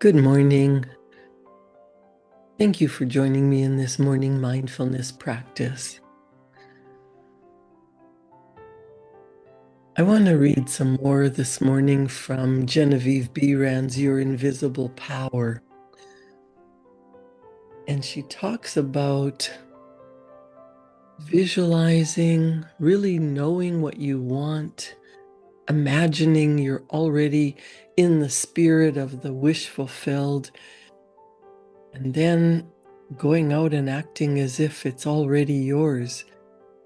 Good morning. Thank you for joining me in this morning mindfulness practice. I want to read some more this morning from Genevieve Behrend's Your Invisible Power. And she talks about visualizing, really knowing what you want, imagining you're already in the spirit of the wish fulfilled, and then going out and acting as if it's already yours.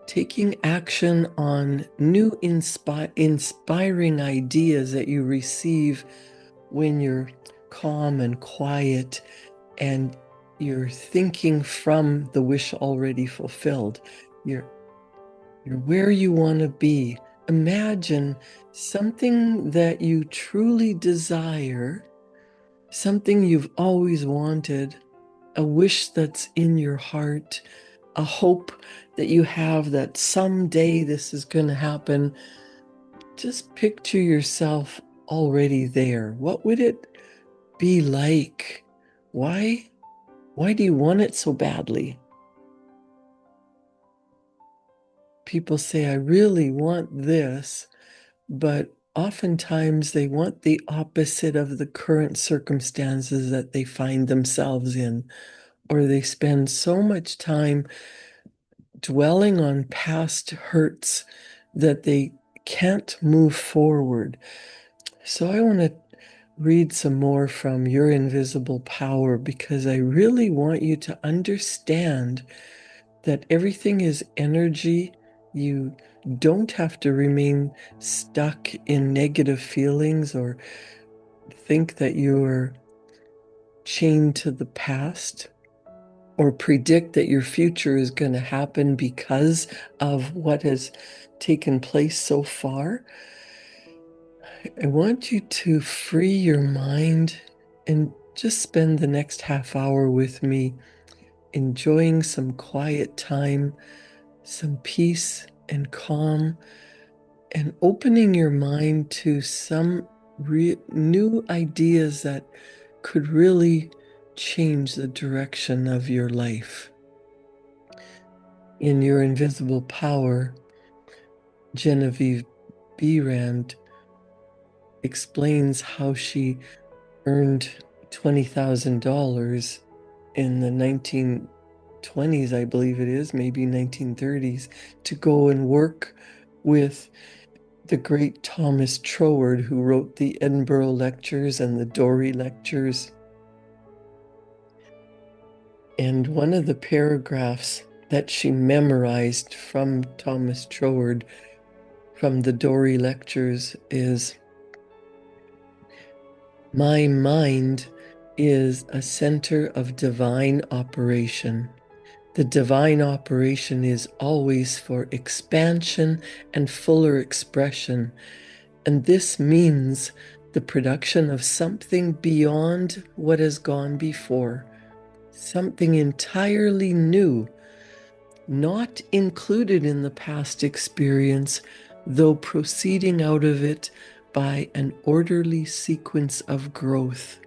Taking action on new inspiring ideas that you receive when you're calm and quiet and you're thinking from the wish already fulfilled. You're where you want to be. Imagine something that you truly desire, something you've always wanted, a wish that's in your heart, a hope that you have that someday this is going to happen. Just picture yourself already there. What would it be like? Why do you want it so badly? People say, I really want this, but oftentimes they want the opposite of the current circumstances that they find themselves in, or they spend so much time dwelling on past hurts that they can't move forward. So I want to read some more from Your Invisible Power because I really want you to understand that everything is energy. You don't have to remain stuck in negative feelings or think that you are chained to the past, or predict that your future is going to happen because of what has taken place so far. I want you to free your mind and just spend the next half hour with me, enjoying some quiet time, some peace and calm, and opening your mind to some new ideas that could really change the direction of your life. In Your Invisible Power, Genevieve Behrend explains how she earned $20,000 in the 1920s, I believe it is, maybe 1930s, to go and work with the great Thomas Troward, who wrote the Edinburgh Lectures and the Dorey Lectures. And one of the paragraphs that she memorized from Thomas Troward from the Dorey Lectures is, my mind is a center of divine operation. The divine operation is always for expansion and fuller expression, and this means the production of something beyond what has gone before, something entirely new, not included in the past experience, though proceeding out of it by an orderly sequence of growth.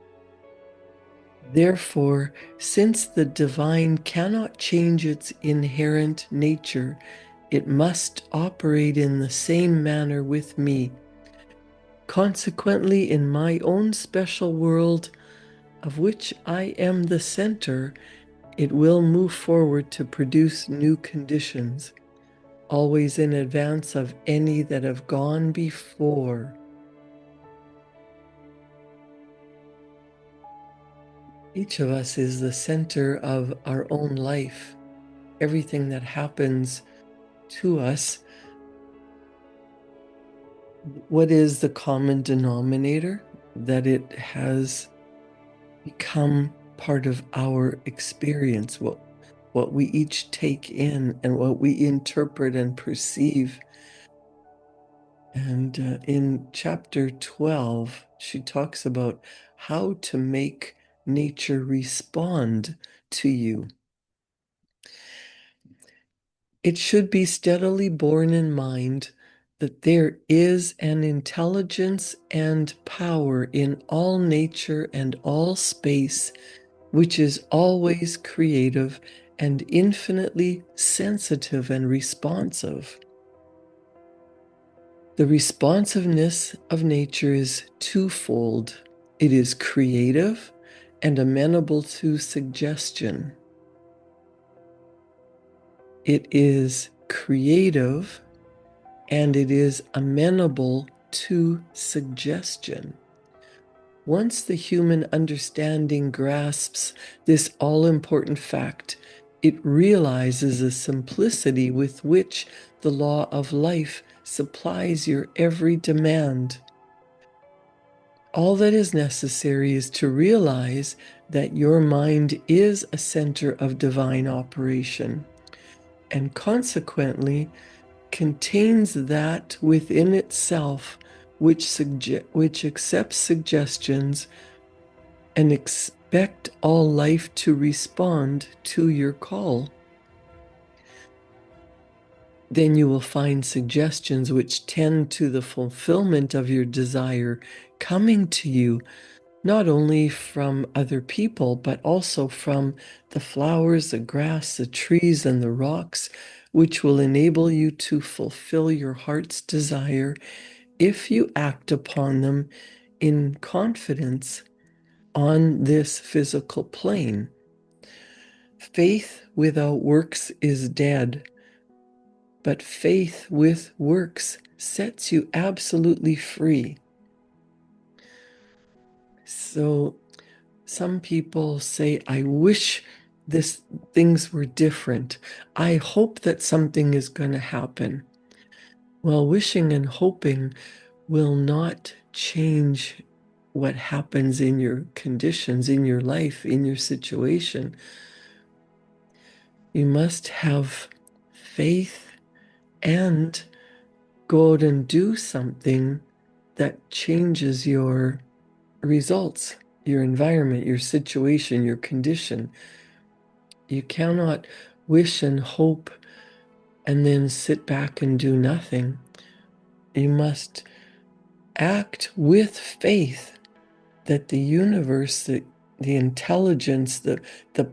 Therefore, since the divine cannot change its inherent nature, it must operate in the same manner with me. Consequently, in my own special world, of which I am the center, it will move forward to produce new conditions, always in advance of any that have gone before. Each of us is the center of our own life. Everything that happens to us, what is the common denominator? That it has become part of our experience, what we each take in and what we interpret and perceive. And in chapter 12, she talks about how to make nature respond to you. It should be steadily borne in mind that there is an intelligence and power in all nature and all space, which is always creative and infinitely sensitive and responsive. The responsiveness of nature is twofold. It is creative and amenable to suggestion. It is creative and it is amenable to suggestion. Once the human understanding grasps this all-important fact, it realizes the simplicity with which the law of life supplies your every demand. All that is necessary is to realize that your mind is a center of divine operation, and consequently contains that within itself which accepts suggestions and expect all life to respond to your call. Then you will find suggestions which tend to the fulfillment of your desire coming to you, not only from other people, but also from the flowers, the grass, the trees, and the rocks, which will enable you to fulfill your heart's desire if you act upon them in confidence on this physical plane. Faith without works is dead, but faith with works sets you absolutely free. So some people say, I wish things were different. I hope that something is going to happen. Well, wishing and hoping will not change what happens in your conditions, in your life, in your situation. You must have faith and go out and do something that changes your results, your environment, your situation, your condition. You cannot wish and hope and then sit back and do nothing. You must act with faith that the universe, the intelligence, the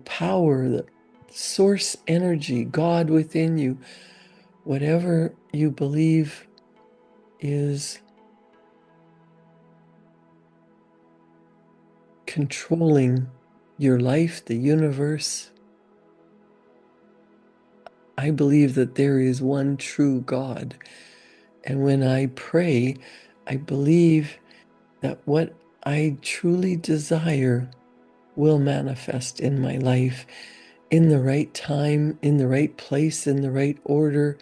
power, the source energy, God within you, whatever you believe is controlling your life, the universe. I believe that there is one true God. And when I pray, I believe that what I truly desire will manifest in my life in the right time, in the right place, in the right order,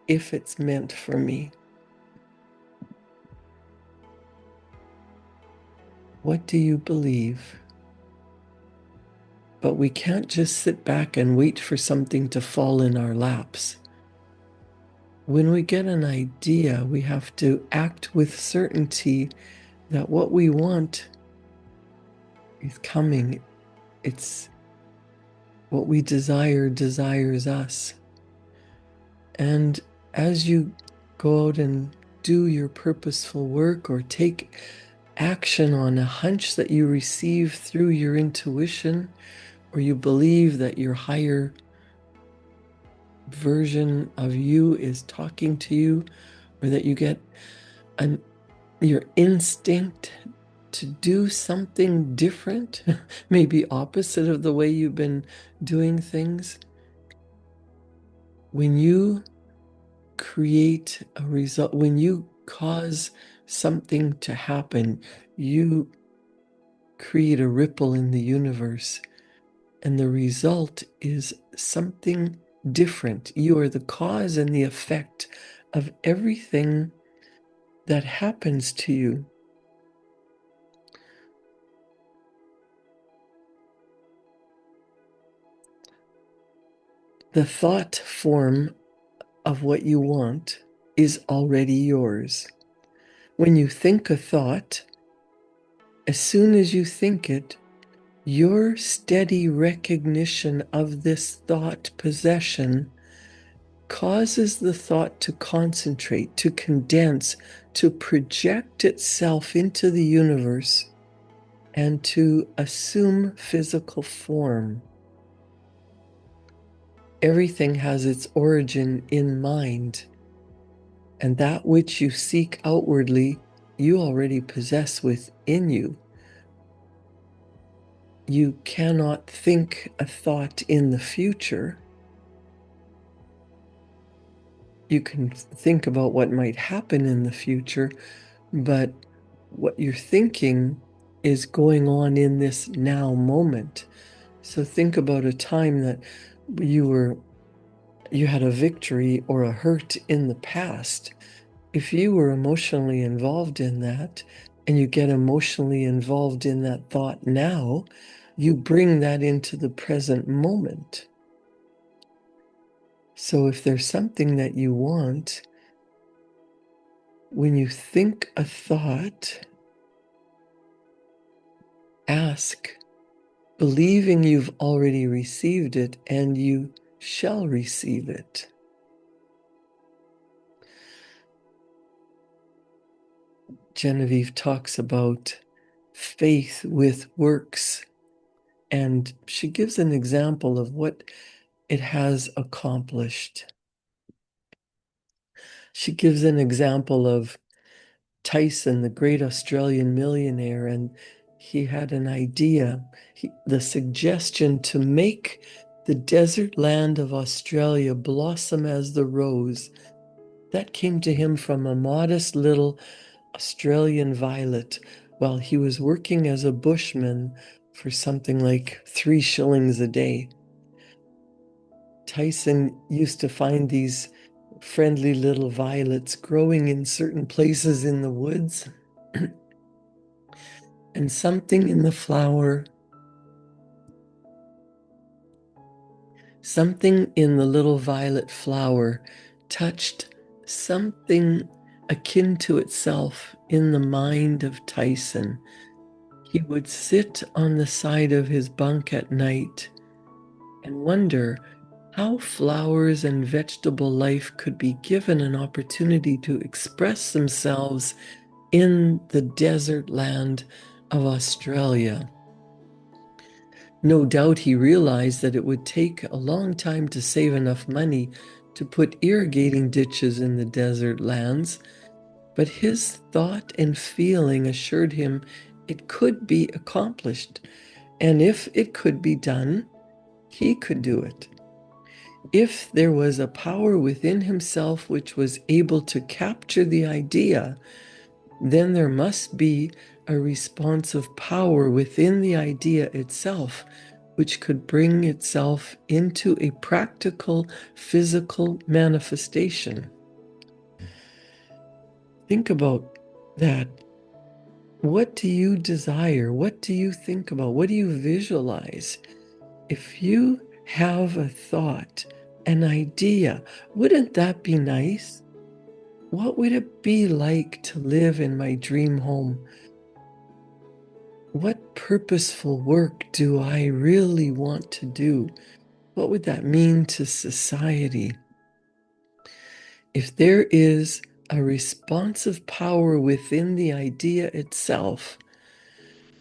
if it's meant for me. What do you believe? But we can't just sit back and wait for something to fall in our laps. When we get an idea, we have to act with certainty that what we want is coming. It's what we desire desires us. And as you go out and do your purposeful work or take action on a hunch that you receive through your intuition, or you believe that your higher version of you is talking to you, or that you get your instinct to do something different, maybe opposite of the way you've been doing things. When you create a result, when you cause something to happen, you create a ripple in the universe, and the result is something different. You are the cause and the effect of everything that happens to you. The thought form of what you want is already yours. When you think a thought, as soon as you think it, your steady recognition of this thought possession causes the thought to concentrate, to condense, to project itself into the universe, and to assume physical form. Everything has its origin in mind, and that which you seek outwardly, you already possess within you. You cannot think a thought in the future. You can think about what might happen in the future, but what you're thinking is going on in this now moment. So think about a time that you had a victory or a hurt in the past. If you were emotionally involved in that, and you get emotionally involved in that thought now, you bring that into the present moment. So if there's something that you want, when you think a thought, ask, believing you've already received it, and you shall receive it. Genevieve talks about faith with works, and she gives an example of what it has accomplished. She gives an example of Tyson, the great Australian millionaire, and he had an idea, the suggestion to make the desert land of Australia blossom as the rose. That came to him from a modest little Australian violet while he was working as a bushman for something like 3 shillings a day. Tyson used to find these friendly little violets growing in certain places in the woods. And something in the flower, something in the little violet flower touched something akin to itself in the mind of Tyson. He would sit on the side of his bunk at night and wonder how flowers and vegetable life could be given an opportunity to express themselves in the desert land of Australia. No doubt he realized that it would take a long time to save enough money to put irrigating ditches in the desert lands, but his thought and feeling assured him it could be accomplished, and if it could be done, he could do it. If there was a power within himself which was able to capture the idea, then there must be a responsive power within the idea itself, which could bring itself into a practical, physical manifestation. Think about that. What do you desire? What do you think about? What do you visualize? If you have a thought, an idea, wouldn't that be nice? What would it be like to live in my dream home? What purposeful work do I really want to do? What would that mean to society? If there is a responsive power within the idea itself,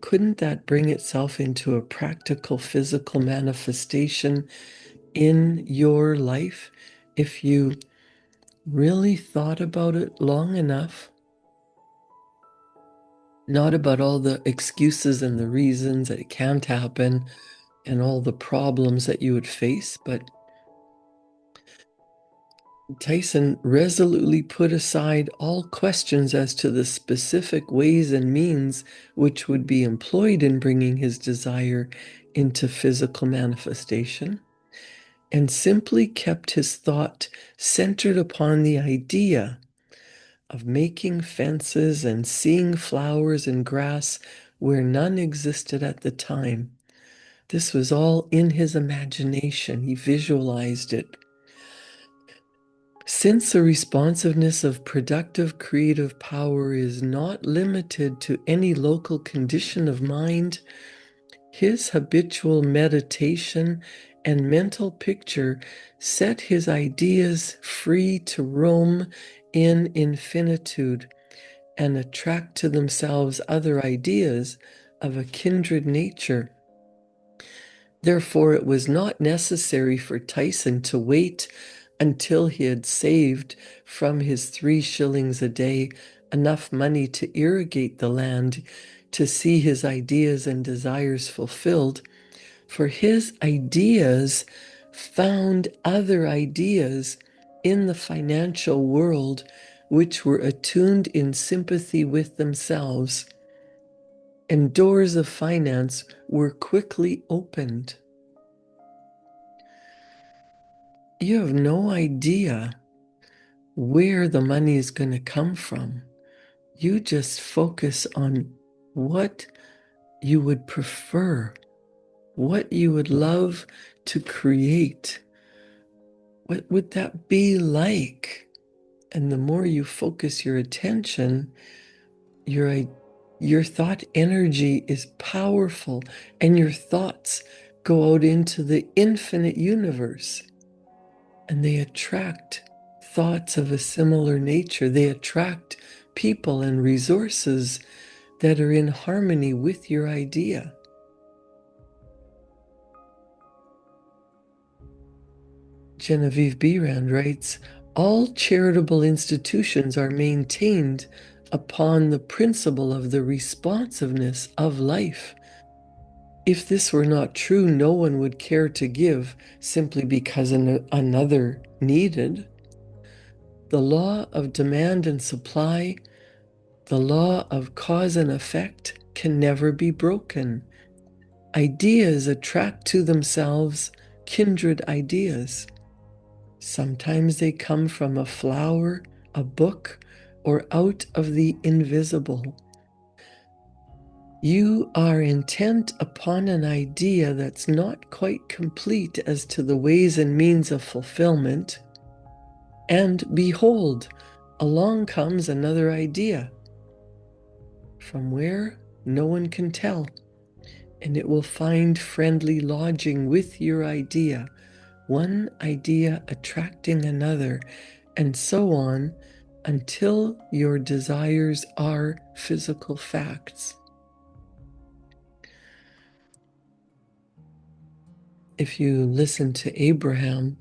couldn't that bring itself into a practical physical manifestation in your life if you really thought about it long enough? Not about all the excuses and the reasons that it can't happen and all the problems that you would face, but Tyson resolutely put aside all questions as to the specific ways and means which would be employed in bringing his desire into physical manifestation, and simply kept his thought centered upon the idea of making fences and seeing flowers and grass where none existed at the time. This was all in his imagination. He visualized it. Since the responsiveness of productive creative power is not limited to any local condition of mind, his habitual meditation and mental picture set his ideas free to roam in infinitude and attract to themselves other ideas of a kindred nature. Therefore, it was not necessary for Tyson to wait until he had saved from his 3 shillings a day enough money to irrigate the land to see his ideas and desires fulfilled, for his ideas found other ideas in the financial world which were attuned in sympathy with themselves, and doors of finance were quickly opened. You have no idea where the money is going to come from. You just focus on what you would prefer, what you would love to create. What would that be like? And the more you focus your attention, your thought energy is powerful, and your thoughts go out into the infinite universe, and they attract thoughts of a similar nature. They attract people and resources that are in harmony with your idea. Genevieve Behrend writes, all charitable institutions are maintained upon the principle of the responsiveness of life. If this were not true, no one would care to give simply because another needed. The law of demand and supply, the law of cause and effect, can never be broken. Ideas attract to themselves kindred ideas. Sometimes they come from a flower, a book, or out of the invisible. You are intent upon an idea that's not quite complete as to the ways and means of fulfillment, and behold, along comes another idea. From where? No one can tell, and it will find friendly lodging with your idea, one idea attracting another, and so on until your desires are physical facts. If you listen to Abraham,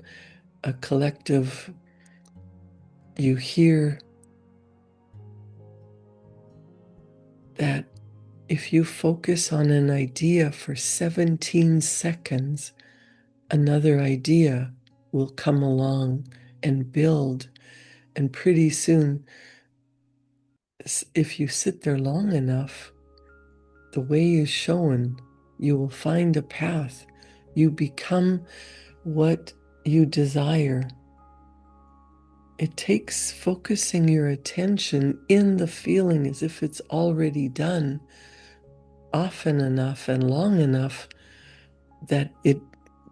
a collective, you hear that if you focus on an idea for 17 seconds, another idea will come along and build. And pretty soon, if you sit there long enough, the way is shown. You will find a path. You become what you desire. It takes focusing your attention in the feeling as if it's already done often enough and long enough that it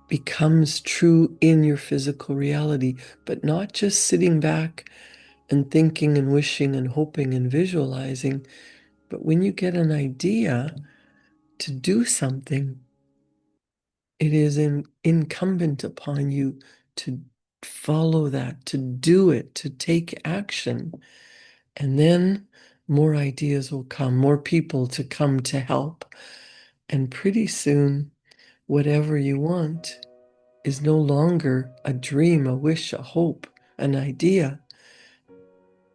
becomes true in your physical reality, but not just sitting back and thinking and wishing and hoping and visualizing. But when you get an idea to do something, it is incumbent upon you to follow that, to do it, to take action. And then more ideas will come, more people to come to help. And pretty soon, whatever you want is no longer a dream, a wish, a hope, an idea.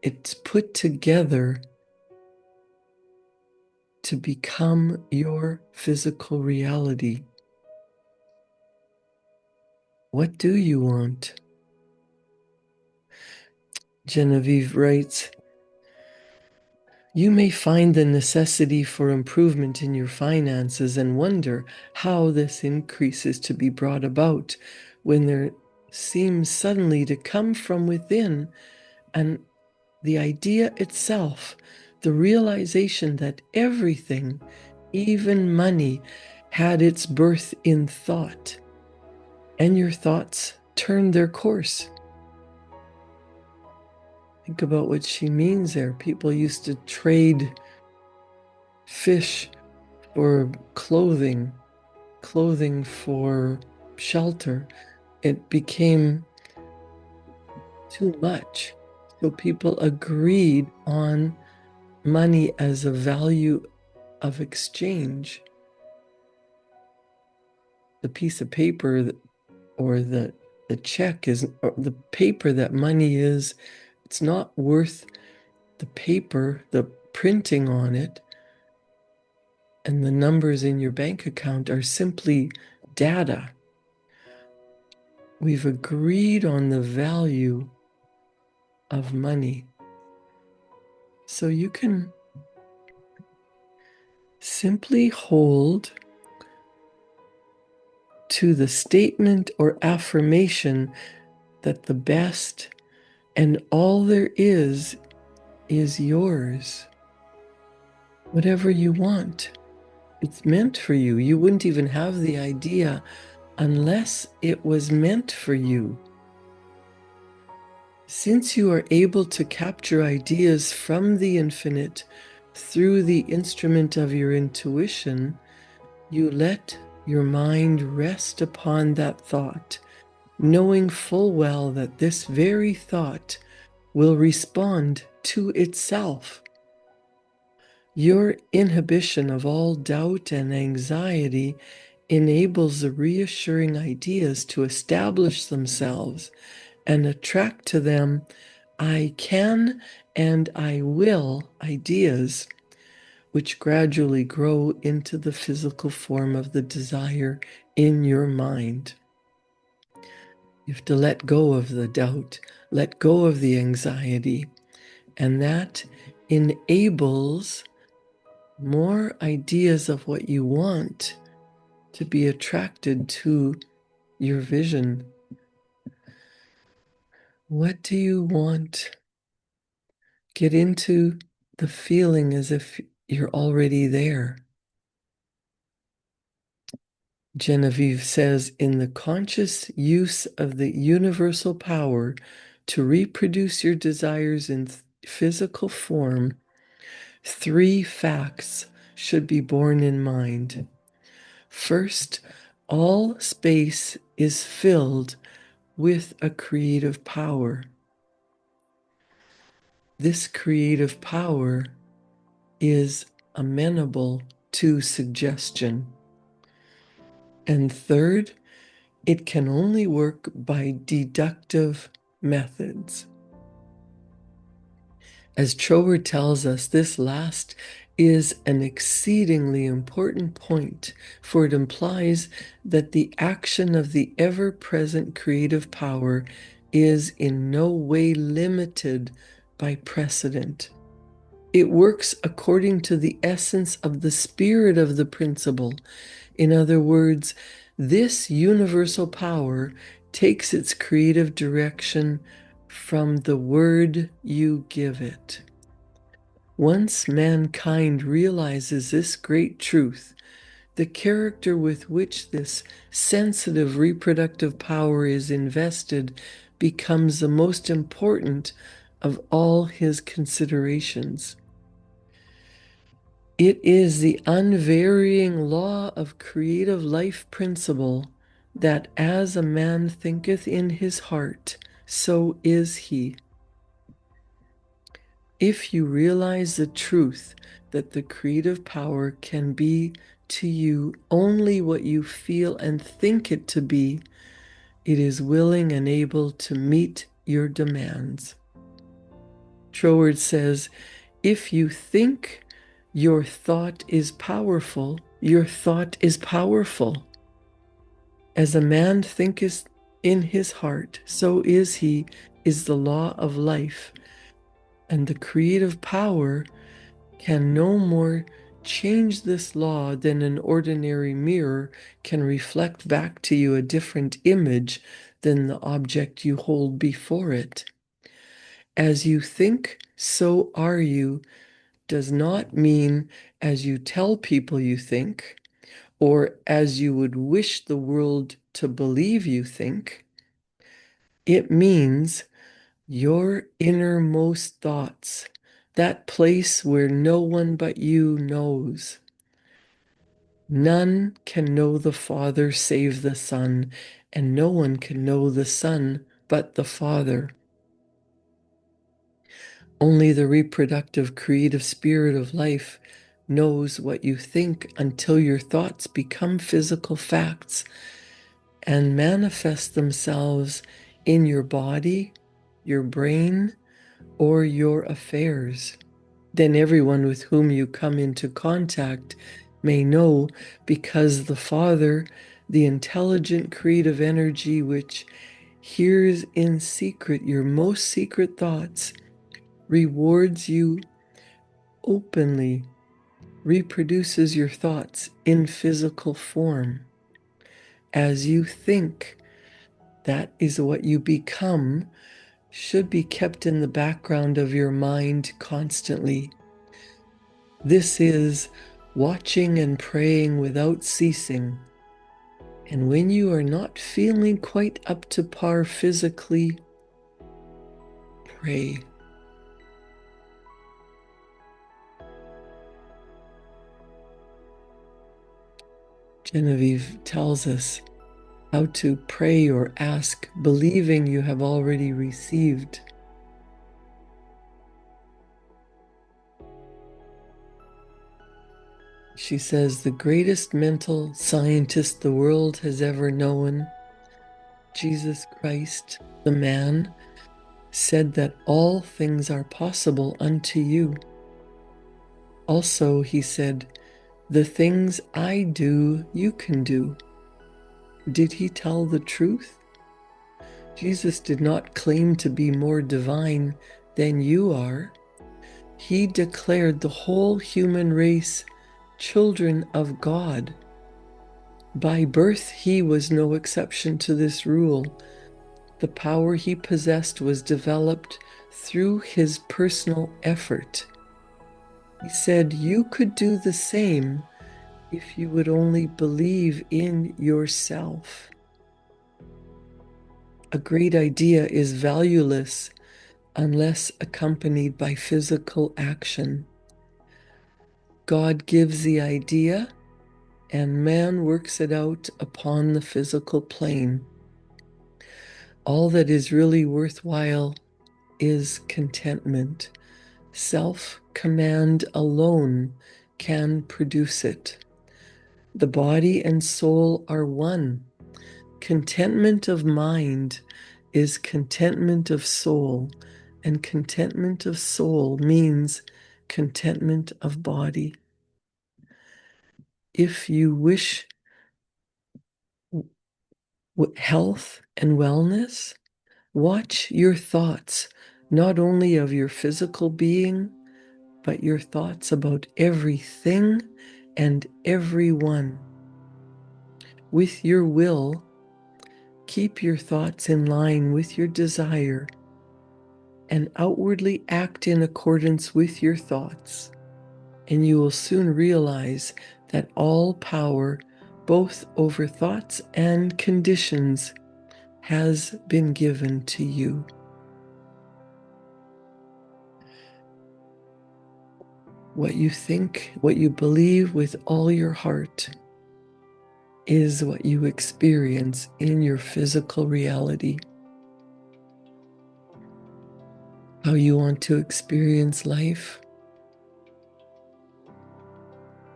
It's put together to become your physical reality. What do you want? Genevieve writes, you may find the necessity for improvement in your finances and wonder how this increase is to be brought about when there seems suddenly to come from within and the idea itself, the realization that everything, even money, had its birth in thought, and your thoughts turned their course. Think about what she means there. People used to trade fish for clothing, clothing for shelter, it became too much. So people agreed on money as a value of exchange. The piece of paper or the check is, or the paper that money is, it's not worth the paper, the printing on it, and the numbers in your bank account are simply data. We've agreed on the value of money. So you can simply hold to the statement or affirmation that the best and all there is yours. Whatever you want, it's meant for you. You wouldn't even have the idea unless it was meant for you. Since you are able to capture ideas from the infinite through the instrument of your intuition, you let your mind rest upon that thought, knowing full well that this very thought will respond to itself. Your inhibition of all doubt and anxiety enables the reassuring ideas to establish themselves and attract to them I can and I will ideas, which gradually grow into the physical form of the desire in your mind. You have to let go of the doubt, let go of the anxiety, and that enables more ideas of what you want to be attracted to your vision. What do you want? Get into the feeling as if you're already there. Genevieve says, in the conscious use of the universal power to reproduce your desires in physical form, 3 facts should be borne in mind. First, all space is filled with a creative power. This creative power is amenable to suggestion. And third, it can only work by deductive methods. As Trower tells us, this last is an exceedingly important point, for it implies that the action of the ever-present creative power is in no way limited by precedent. It works according to the essence of the spirit of the principle. In other words, this universal power takes its creative direction from the word you give it. Once mankind realizes this great truth, the character with which this sensitive reproductive power is invested becomes the most important of all his considerations. It is the unvarying law of creative life principle that as a man thinketh in his heart, so is he. If you realize the truth that the creative power can be to you only what you feel and think it to be, it is willing and able to meet your demands. Troward says, if you think your thought is powerful, your thought is powerful. As a man thinketh in his heart, so is he, is the law of life. And the creative power can no more change this law than an ordinary mirror can reflect back to you a different image than the object you hold before it. As you think, so are you does not mean as you tell people you think, or as you would wish the world to believe you think. It means your innermost thoughts, that place where no one but you knows. None can know the Father save the Son, and no one can know the Son but the Father. Only the reproductive, creative spirit of life knows what you think until your thoughts become physical facts and manifest themselves in your body, your brain, or your affairs. Then everyone with whom you come into contact may know, because the Father, the intelligent creative energy which hears in secret your most secret thoughts, rewards you openly, reproduces your thoughts in physical form. As you think, that is what you become, should be kept in the background of your mind constantly. This is watching and praying without ceasing. And when you are not feeling quite up to par physically, pray. Genevieve tells us how to pray or ask, believing you have already received. She says, the greatest mental scientist the world has ever known, Jesus Christ, the man, said that all things are possible unto you. Also, he said, the things I do, you can do. Did he tell the truth? Jesus did not claim to be more divine than you are. He declared the whole human race children of God. By birth, he was no exception to this rule. The power he possessed was developed through his personal effort. He said you could do the same if you would only believe in yourself. A great idea is valueless unless accompanied by physical action. God gives the idea, and man works it out upon the physical plane. All that is really worthwhile is contentment. Self-command alone can produce it. The body and soul are one. Contentment of mind is contentment of soul, and contentment of soul means contentment of body. If you wish health and wellness, watch your thoughts, not only of your physical being, but your thoughts about everything and everyone. With your will, keep your thoughts in line with your desire and outwardly act in accordance with your thoughts, and you will soon realize that all power, both over thoughts and conditions, has been given to you. What you think, what you believe with all your heart is what you experience in your physical reality. How you want to experience life?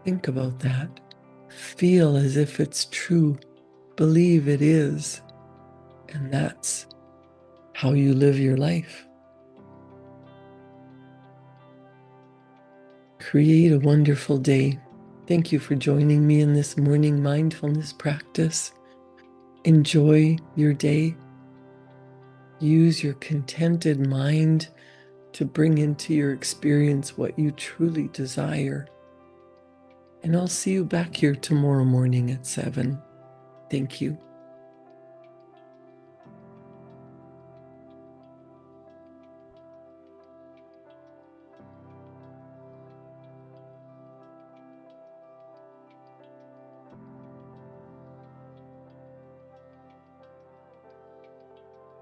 Think about that. Feel as if it's true. Believe it is. And that's how you live your life. Create a wonderful day. Thank you for joining me in this morning mindfulness practice. Enjoy your day. Use your contented mind to bring into your experience what you truly desire. And I'll see you back here tomorrow morning at 7. Thank you.